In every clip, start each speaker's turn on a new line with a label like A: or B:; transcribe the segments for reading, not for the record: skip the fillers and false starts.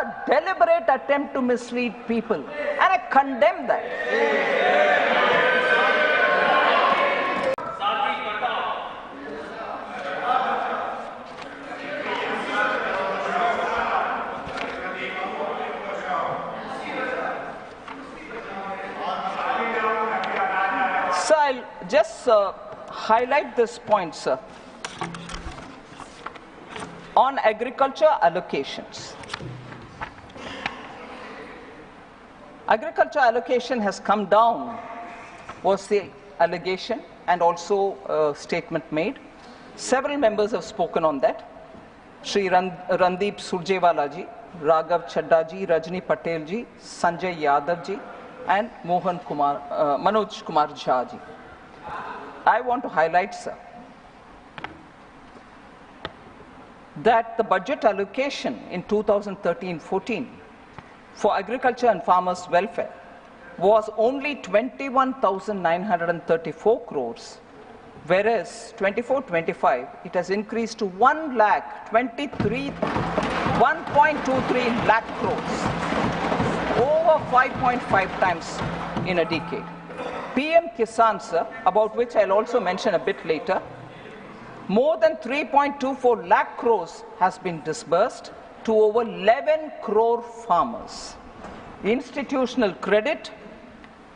A: a deliberate attempt to mislead people, and I condemn that. So I'll just highlight this point, sir, on agriculture allocations. Agriculture allocation has come down, was the allegation and also a statement made. Several members have spoken on that. Shri Randeep Surjewala ji, Raghav Chadda ji, Rajni Patel ji, Sanjay Yadav ji, and Manoj Kumar Jha ji. I want to highlight, sir, that the budget allocation in 2013-14 for agriculture and farmers' welfare was only 21,934 crores, whereas 24-25 it has increased to 1.23 lakh crores, over 5.5 times in a decade. PM Kisan, sir, about which I'll also mention a bit later, more than 3.24 lakh crores has been disbursed to over 11 crore farmers. Institutional credit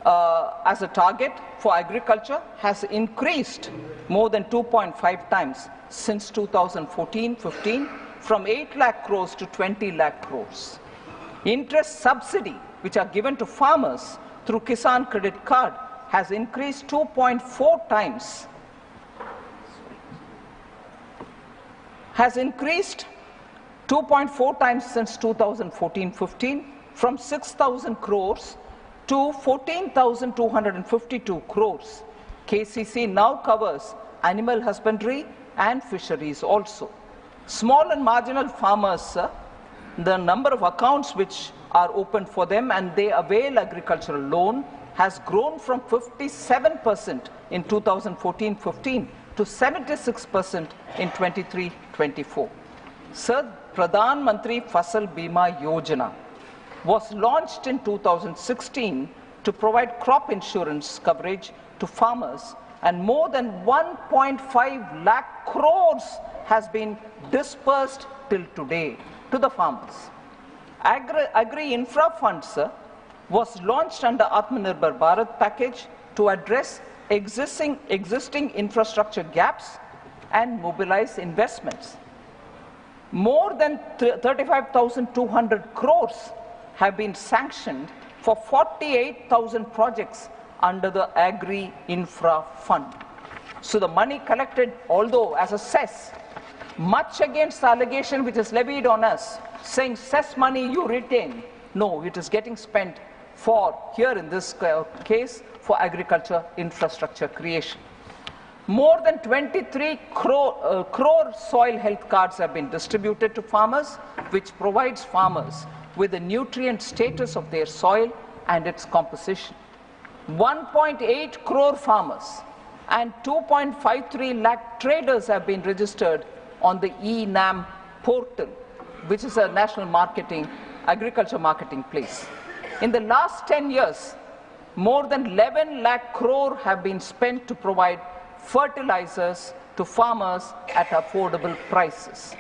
A: as a target for agriculture has increased more than 2.5 times since 2014-15, from 8 lakh crores to 20 lakh crores. Interest subsidy, which are given to farmers through Kisan Credit Card, has increased 2.4 times. Has increased 2.4 times since 2014-15, from 6,000 crores to 14,252 crores. KCC now covers animal husbandry and fisheries also. Small and marginal farmers, the number of accounts which are open for them and they avail agricultural loan has grown from 57% in 2014-15 to 76% in 23-24. Sir, Pradhan Mantri Fasal Bima Yojana was launched in 2016 to provide crop insurance coverage to farmers, and more than 1.5 lakh crores has been dispersed till today to the farmers. Agri-Infra Fund, sir, was launched under Atmanirbhar Bharat package to address existing infrastructure gaps and mobilize investments. More than 35,200 crores have been sanctioned for 48,000 projects under the Agri-Infra Fund. So the money collected, although as a cess, much against the allegation which is levied on us, saying cess money you retain. No, it is getting spent for, here in this case, for agriculture infrastructure creation. More than 23 crore soil health cards have been distributed to farmers, which provides farmers with the nutrient status of their soil and its composition. 1.8 crore farmers and 2.53 lakh traders have been registered on the eNAM portal, which is a national agriculture marketing place. In the last 10 years, more than 11 lakh crore have been spent to provide fertilizers to farmers at affordable prices.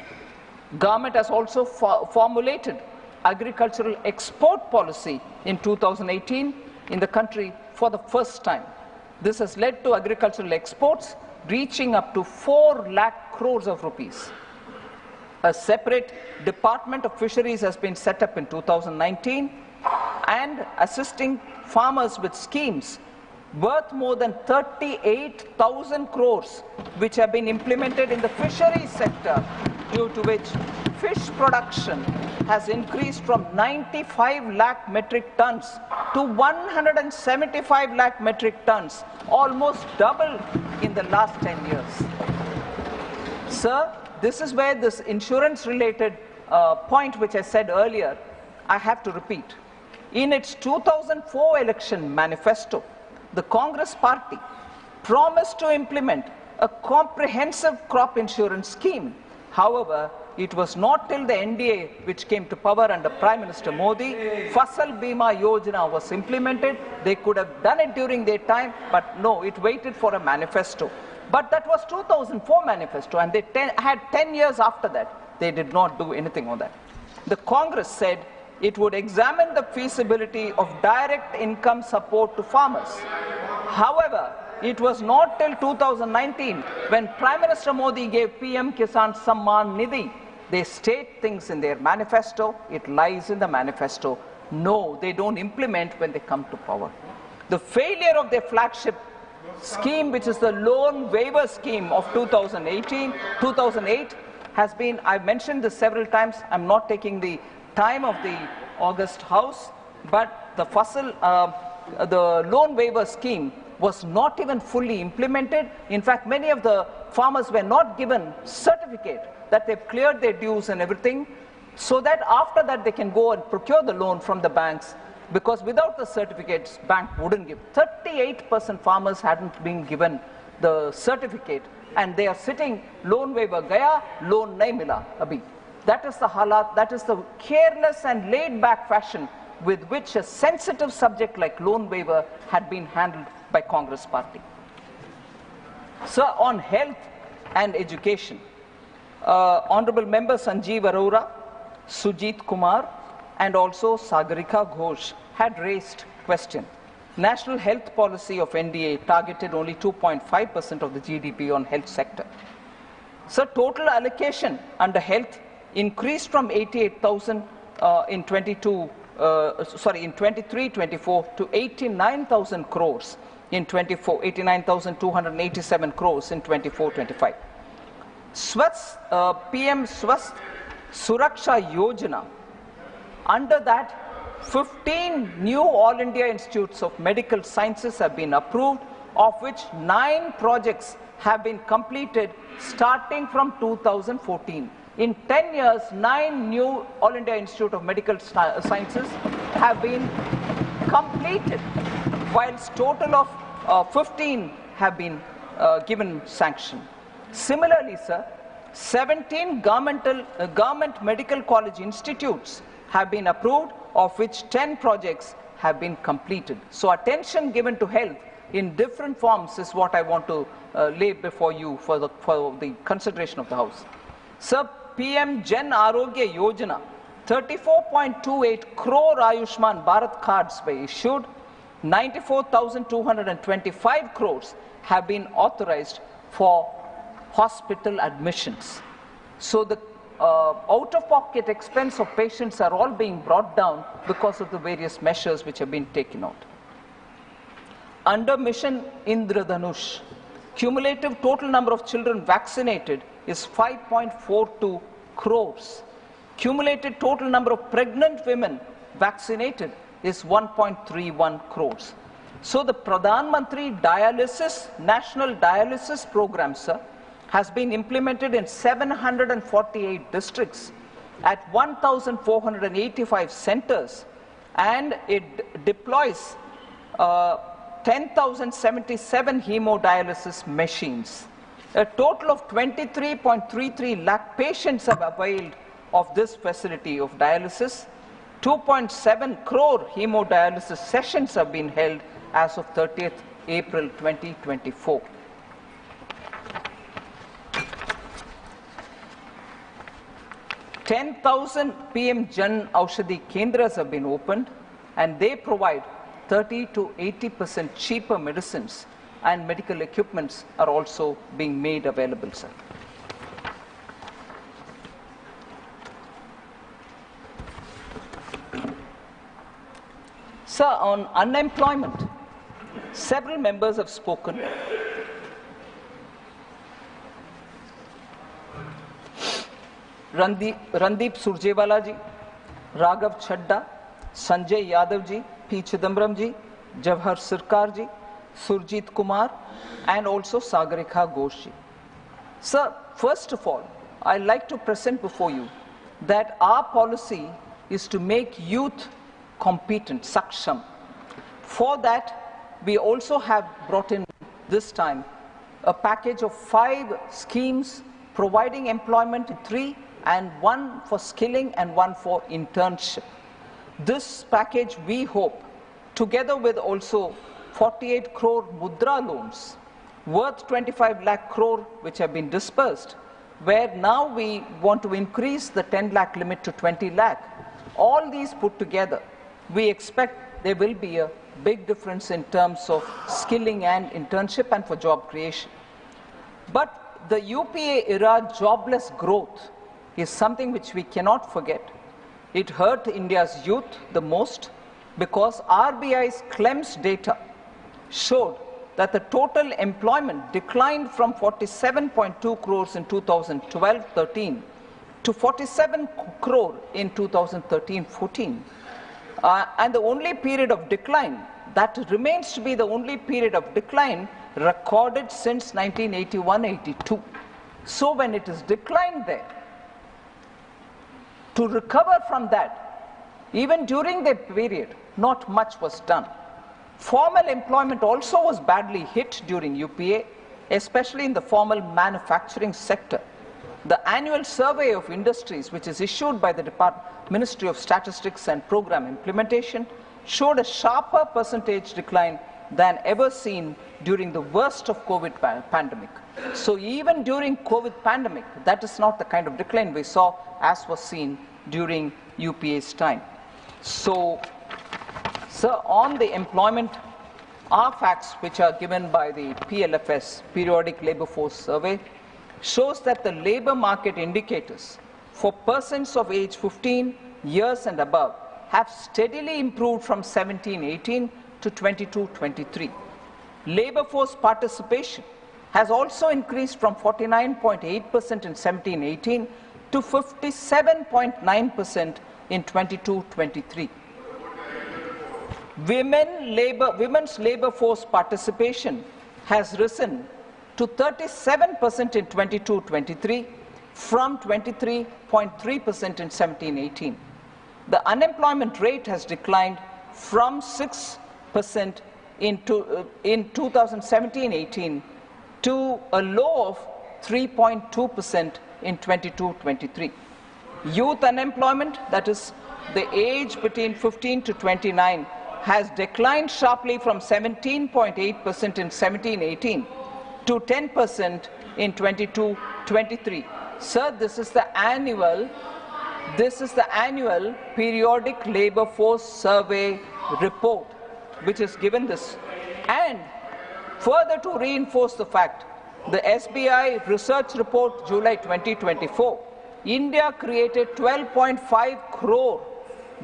A: Government has also formulated agricultural export policy in 2018 in the country for the first time. This has led to agricultural exports reaching up to 4 lakh crores of rupees. A separate Department of Fisheries has been set up in 2019 and assisting farmers with schemes worth more than 38,000 crores, which have been implemented in the fisheries sector, due to which fish production has increased from 95 lakh metric tons to 175 lakh metric tons, almost double in the last 10 years. Sir, this is where this insurance-related point which I said earlier, I have to repeat. In its 2004 election manifesto, the Congress party promised to implement a comprehensive crop insurance scheme. However, it was not till the NDA which came to power under Prime Minister Modi, Fasal Bima Yojana was implemented. They could have done it during their time, but no, it waited for a manifesto. But that was 2004 manifesto, and they had 10 years after that. They did not do anything on that. The Congress said it would examine the feasibility of direct income support to farmers. However, it was not till 2019 when Prime Minister Modi gave PM Kisan Samman Nidhi. They state things in their manifesto, it lies in the manifesto. No, they don't implement when they come to power. The failure of their flagship scheme, which is the loan waiver scheme of 2008, has been, I've mentioned this several times, I'm not taking the time of the August House, but the loan waiver scheme was not even fully implemented. In fact, many of the farmers were not given certificate that they've cleared their dues and everything, so that after that they can go and procure the loan from the banks, because without the certificates, bank wouldn't give. 38% farmers hadn't been given the certificate, and they are sitting, loan waiver gaya, loan nahi mila abhi. That is the halat, that is the careless and laid-back fashion with which a sensitive subject like loan waiver had been handled by Congress party. So on health and education, Honorable Member Sanjeev Arora, Sujit Kumar, and also Sagarika Ghosh had raised question. National health policy of NDA targeted only 2.5% of the GDP on health sector. So total allocation under health increased from 88,000 in 23-24 to 89,000 crores in 24, 89,287 crores in 24-25. PM Swasth Suraksha Yojana, under that 15 new All India Institutes of Medical Sciences have been approved, of which 9 projects have been completed starting from 2014. In 10 years, 9 new All India Institute of Medical Sciences have been completed, whilst total of 15 have been given sanction. Similarly, sir, 17 government medical college institutes have been approved, of which 10 projects have been completed. So attention given to health in different forms is what I want to lay before you for the consideration of the House. Sir, PM Jan Arogya Yojana, 34.28 crore Ayushman Bharat cards were issued, 94,225 crores have been authorized for hospital admissions. So the out-of-pocket expense of patients are all being brought down because of the various measures which have been taken out. Under Mission Indradhanush, cumulative total number of children vaccinated is 5.42 crores. Cumulative total number of pregnant women vaccinated is 1.31 crores. So the Pradhan Mantri Dialysis, National Dialysis Program, sir, has been implemented in 748 districts at 1,485 centers, and it deploys 10,077 hemodialysis machines. A total of 23.33 lakh patients have availed of this facility of dialysis. 2.7 crore hemodialysis sessions have been held as of 30th April 2024. 10,000 PM Jan Aushadhi Kendras have been opened, and they provide 30 to 80% cheaper medicines, and medical equipments are also being made available, sir. Sir, on unemployment, several members have spoken. Randeep Surjewala ji, Raghav Chadda, Sanjay Yadav ji, P. Chidambaram ji, Jawahar Sirkar ji, Surjit Kumar, and also Sagarika Ghosh ji. Sir, first of all, I'd like to present before you that our policy is to make youth competent, saksham. For that, we also have brought in this time a package of 5 schemes providing employment in 3 and one for skilling and one for internship. This package, we hope, together with also 48 crore mudra loans worth 25 lakh crore which have been dispersed, where now we want to increase the 10 lakh limit to 20 lakh. All these put together, we expect there will be a big difference in terms of skilling and internship and for job creation. But the UPA era jobless growth is something which we cannot forget. It hurt India's youth the most because RBI's CLEMS data showed that the total employment declined from 47.2 crores in 2012-13 to 47 crore in 2013-14. And the only period of decline, that remains to be the only period of decline recorded since 1981-82. So when it is declined there, to recover from that, even during the period, not much was done. Formal employment also was badly hit during UPA, especially in the formal manufacturing sector. The annual survey of industries, which is issued by the Ministry of Statistics and Program Implementation, showed a sharper percentage decline than ever seen during the worst of COVID pandemic. So even during COVID pandemic, that is not the kind of decline we saw as was seen during UPA's time. So, on the employment, our facts which are given by the PLFS, Periodic Labour Force Survey, shows that the labour market indicators for persons of age 15 years and above have steadily improved from 17-18 to 22-23. Labour force participation has also increased from 49.8% in 17-18 to 57.9% in 22-23. Women's labour force participation has risen to 37% in 22-23 from 23.3% in 17-18. The unemployment rate has declined from 6% in 2017-18 to a low of 3.2% in 22-23. Youth unemployment, that is the age between 15 to 29, has declined sharply from 17.8% in 17-18 to 10% in 22-23. Sir, this is the annual periodic labour force survey report which is given this. And further to reinforce the fact, the SBI research report July 2024, India created 12.5 crore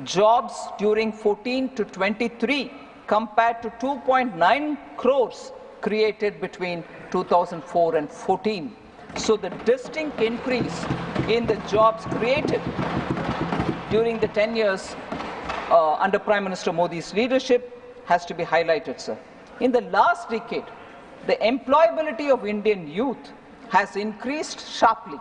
A: jobs during 14 to 23 compared to 2.9 crores created between 2004 and 14. So the distinct increase in the jobs created during the 10 years under Prime Minister Modi's leadership has to be highlighted, sir. In the last decade, the employability of Indian youth has increased sharply,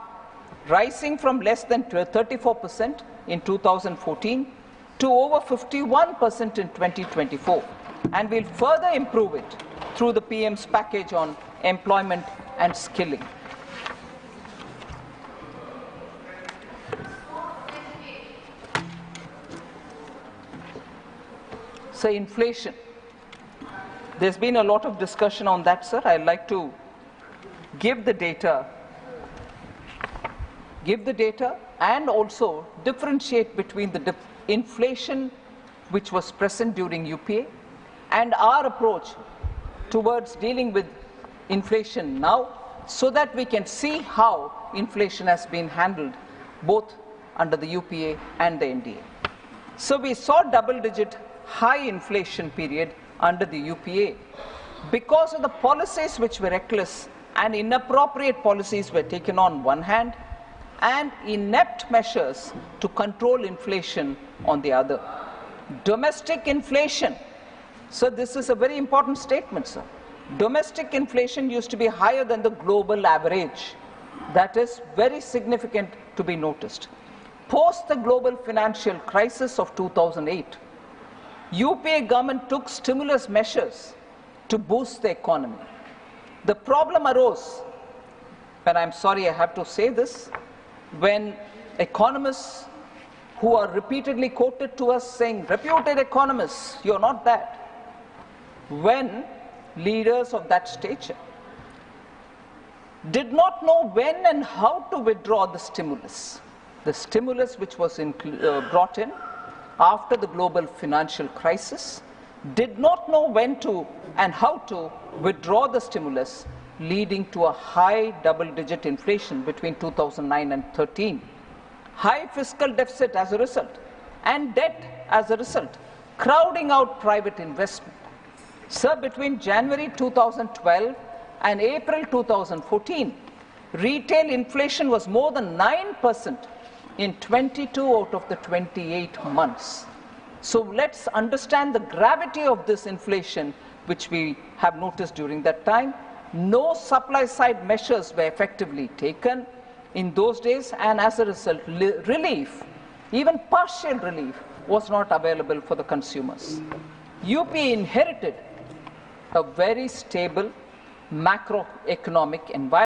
A: rising from less than 34% in 2014 to over 51% in 2024, and will further improve it through the PM's package on employment and skilling. So inflation. There's been a lot of discussion on that, sir. I'd like to give the data and also differentiate between the inflation which was present during UPA and our approach towards dealing with inflation now, so that we can see how inflation has been handled both under the UPA and the NDA. So we saw double-digit high inflation period under the UPA because of the policies which were reckless and inappropriate policies were taken on one hand, and inept measures to control inflation on the other. Domestic inflation. So this is a very important statement, sir. Domestic inflation used to be higher than the global average. That is very significant to be noticed. Post the global financial crisis of 2008, UPA government took stimulus measures to boost the economy. The problem arose, and I'm sorry I have to say this, when economists who are repeatedly quoted to us saying, reputed economists, you're not that, when leaders of that stature did not know when and how to withdraw the stimulus which was brought in after the global financial crisis, did not know when to and how to withdraw the stimulus, leading to a high double-digit inflation between 2009 and 13, high fiscal deficit as a result, and debt as a result, crowding out private investment. Sir, between January 2012 and April 2014, retail inflation was more than 9% in 22 out of the 28 months. So let's understand the gravity of this inflation, which we have noticed during that time. No supply side measures were effectively taken in those days, and as a result, relief, even partial relief, was not available for the consumers. UP inherited a very stable macroeconomic environment.